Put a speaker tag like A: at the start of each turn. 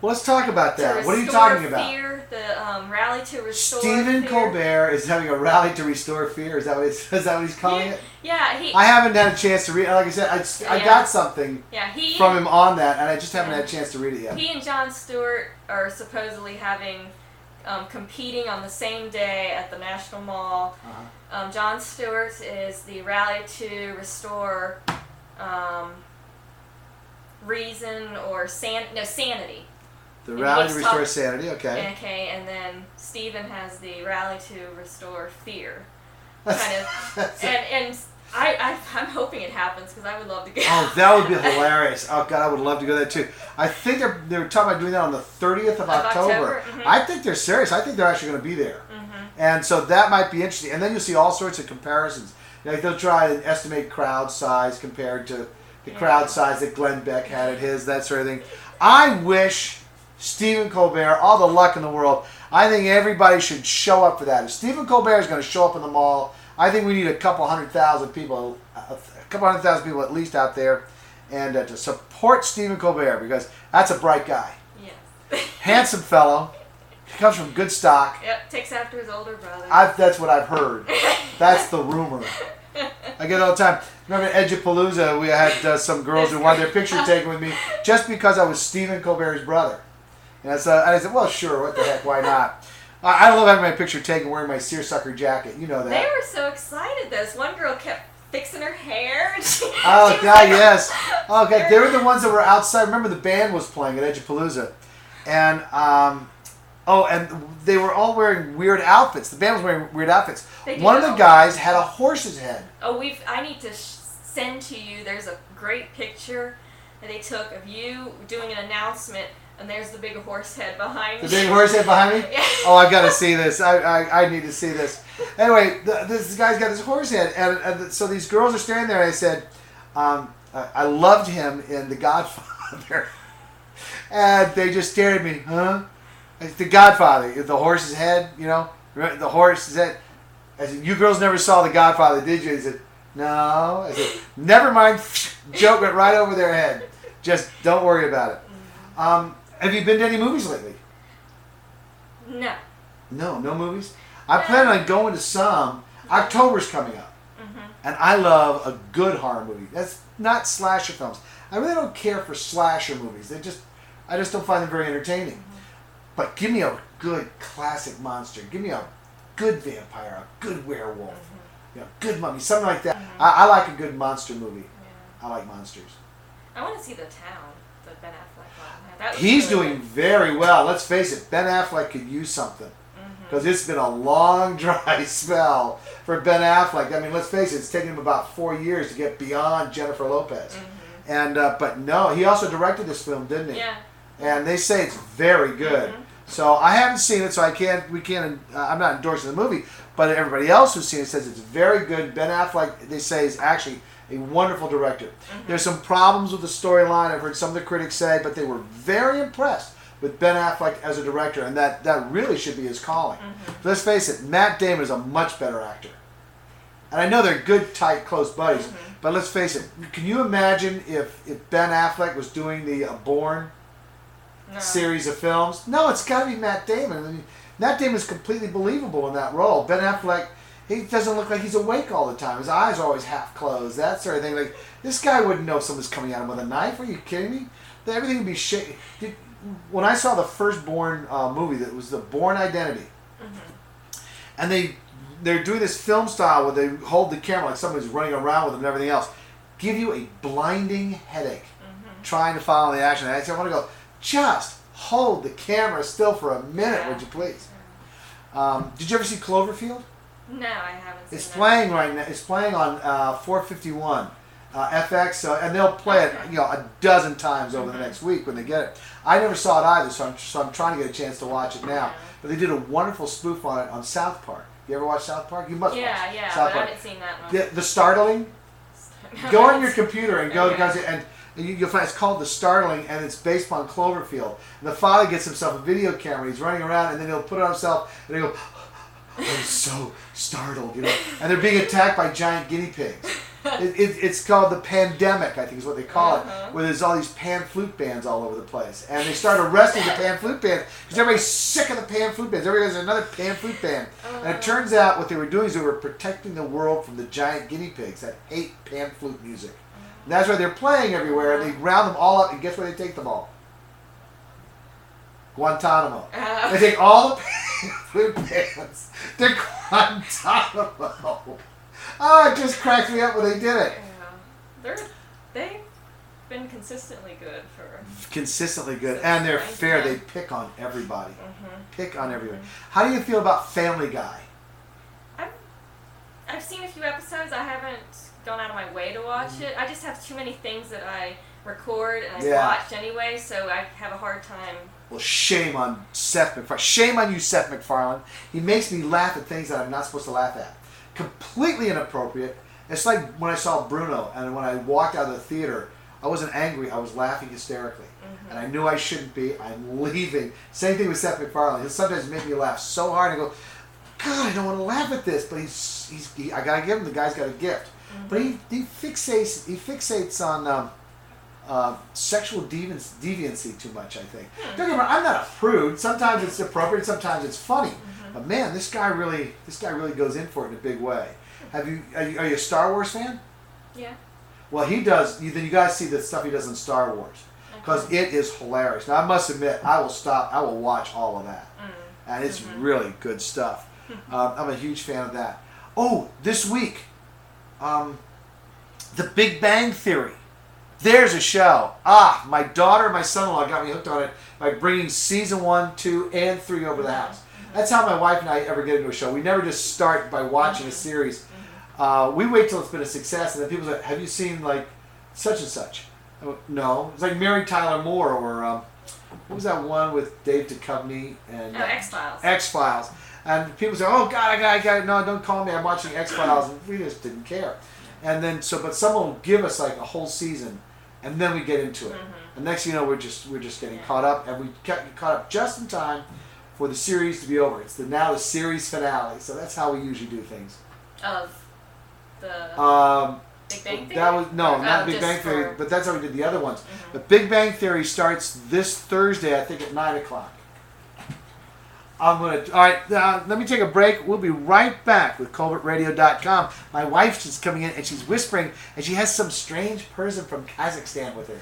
A: Well, let's talk about that. What are you talking about?
B: Fear, the rally to restore
A: Stephen
B: fear.
A: Colbert is having a rally to restore fear. Is that what he's calling it?
B: Yeah,
A: I haven't had a chance to read. Like I said, I got something from him on that, and I just haven't had a chance to read it yet.
B: He and Jon Stewart are supposedly having competing on the same day at the National Mall. Jon Stewart is the rally to restore reason or sanity.
A: The rally to restore sanity, okay.
B: Okay, and then Stephen has the rally to restore fear. Kind of. and I'm hoping it happens because I would love to go.
A: Oh, that would be hilarious. Oh, God, I would love to go there too. I think they were talking about doing that on the 30th of October. Mm-hmm. I think they're serious. I think they're actually going to be there. Mm-hmm. And so that might be interesting. And then you'll see all sorts of comparisons. Like they'll try and estimate crowd size compared to the crowd size that Glenn Beck had at his, that sort of thing. I wish Stephen Colbert all the luck in the world. I think everybody should show up for that. If Stephen Colbert is going to show up in the mall, I think we need a couple 100,000 people at least out there, and to support Stephen Colbert because that's a bright guy.
B: Yes.
A: Handsome fellow. He comes from good stock.
B: Yep, takes after his older brother.
A: That's what I've heard. That's the rumor. I get it all the time. Remember at Edgepalooza, we had some girls who wanted their picture taken with me just because I was Stephen Colbert's brother. And I said, well, sure, what the heck, why not? I love having my picture taken wearing my seersucker jacket. You know that.
B: They were so excited. This one girl kept fixing her hair.
A: Oh, God, yes. Okay, they were the ones that were outside. Remember the band was playing at Edgepalooza. And, and they were all wearing weird outfits. The band was wearing weird outfits. One of the guys had a horse's head.
B: Oh, I need to send to you. There's a great picture that they took of you doing an announcement, and there's the big horse head behind you.
A: The big horse head behind me? Yeah. Oh, I got to see this. I need to see this. Anyway, this guy's got this horse head, and so these girls are standing there, and I said, I loved him in The Godfather. And they just stared at me, huh? It's The Godfather, the horse's head, you know? The horse's head. I said, you girls never saw The Godfather, did you? He said, no. I said, never mind. Joke went right over their head. Just don't worry about it. Have you been to any movies lately?
B: No.
A: No movies? I plan on going to some. October's coming up. Mm-hmm. And I love a good horror movie. That's not slasher films. I really don't care for slasher movies. I just don't find them very entertaining. Mm-hmm. But give me a good classic monster. Give me a good vampire, a good werewolf, good mummy, something like that. Mm-hmm. I like a good monster movie. Yeah. I like monsters.
B: I want to see The Town, the Ben Affleck one.
A: He's really doing very well. Let's face it, Ben Affleck could use something. Because it's been a long, dry spell for Ben Affleck. I mean, let's face it, it's taken him about 4 years to get beyond Jennifer Lopez. Mm-hmm. And but no, he also directed this film, didn't he?
B: Yeah.
A: And they say it's very good. Mm-hmm. So I haven't seen it, so I'm not endorsing the movie, but everybody else who's seen it says it's very good. Ben Affleck, they say, is actually a wonderful director. Mm-hmm. There's some problems with the storyline, I've heard some of the critics say, but they were very impressed with Ben Affleck as a director, and that really should be his calling. Mm-hmm. Let's face it, Matt Damon is a much better actor. And I know they're good, tight, close buddies, but let's face it, can you imagine if Ben Affleck was doing the Bourne series of films? No, it's got to be Matt Damon. I mean, Matt Damon is completely believable in that role. Ben Affleck, he doesn't look like he's awake all the time. His eyes are always half closed, that sort of thing. Like, this guy wouldn't know if someone's coming at him with a knife. Are you kidding me? Everything would be shaky. When I saw the first Bourne movie, that was the Bourne Identity, and they're doing this film style where they hold the camera like somebody's running around with it and everything else, give you a blinding headache trying to follow the action. And I said, I want to go, just hold the camera still for a minute, would you please? Did you ever see Cloverfield?
B: No, I haven't seen it.
A: It's playing right now. It's playing on 451 FX, and they'll play it a dozen times over the next week when they get it. I never saw it either, so I'm trying to get a chance to watch it now. But they did a wonderful spoof on it on South Park. You ever watch South Park? You must watch
B: South
A: Park.
B: I haven't seen that one.
A: The Startling? Go on your computer and go, and you'll find it's called The Startling, and it's based on Cloverfield. And the father gets himself a video camera, he's running around, and then he'll put it on himself, and he'll go, I'm so startled, And they're being attacked by giant guinea pigs. It's called the pandemic, I think is what they call
B: Uh-huh.
A: it, where there's all these pan flute bands all over the place. And they start arresting the pan flute band because everybody's sick of the pan flute bands. Everybody has another pan flute band. And it turns out what they were doing is they were protecting the world from the giant guinea pigs that hate pan flute music. And that's why they're playing everywhere, and they round them all up, and guess where they take them all? Guantanamo. They take all the pan flute bands to Guantanamo. Oh, it just cracked me up when they did it.
B: Yeah. They've been consistently good for...
A: Consistently good. And they're fair. They pick on everybody.
B: Mm-hmm.
A: Pick on everybody. How do you feel about Family Guy?
B: I've seen a few episodes. I haven't gone out of my way to watch it. I just have too many things that I record and I watch anyway, so I have a hard time.
A: Well, shame on Seth MacFarlane. Shame on you, Seth MacFarlane. He makes me laugh at things that I'm not supposed to laugh at. Completely inappropriate. It's like when I saw Bruno, and when I walked out of the theater, I wasn't angry. I was laughing hysterically. And I knew I shouldn't be. I'm leaving. Same thing with Seth MacFarlane. He'll sometimes make me laugh so hard. I go, God, I don't want to laugh at this. But I gotta give him. The guy's got a gift. But he fixates on sexual deviancy too much. I think. Don't get me wrong. I'm not a prude. Sometimes it's appropriate. Sometimes it's funny. But man, this guy really goes in for it in a big way. Are you a Star Wars fan?
B: Yeah.
A: Well, he does. Then you guys see the stuff he does in Star Wars because it is hilarious. Now I must admit, I will watch all of that, and it's really good stuff. I'm a huge fan of that. Oh, this week, The Big Bang Theory. There's a show. My daughter and my son-in-law got me hooked on it by bringing season 1, 2, and 3 over the house. That's how my wife and I ever get into a show. We never just start by watching a series. We wait till it's been a success, and then people say, have you seen, like, such and such? No. It's like Mary Tyler Moore, or what was that one with Dave Duchovny? And
B: X-Files.
A: X-Files. And people say, oh, God, I got no, don't call me. I'm watching X-Files. And we just didn't care. And then, but someone will give us, like, a whole season, and then we get into it. And next thing you know, we're just getting caught up, and we get caught up just in time for the series to be over. It's now the series finale, so that's how we usually do things.
B: Of the Big Bang Theory?
A: That was not Big Bang Theory, but that's how we did the other ones. But Big Bang Theory starts this Thursday, I think, at 9:00. All right, let me take a break. We'll be right back with Colbertradio.com. My wife's just coming in, and she's whispering, and she has some strange person from Kazakhstan with her.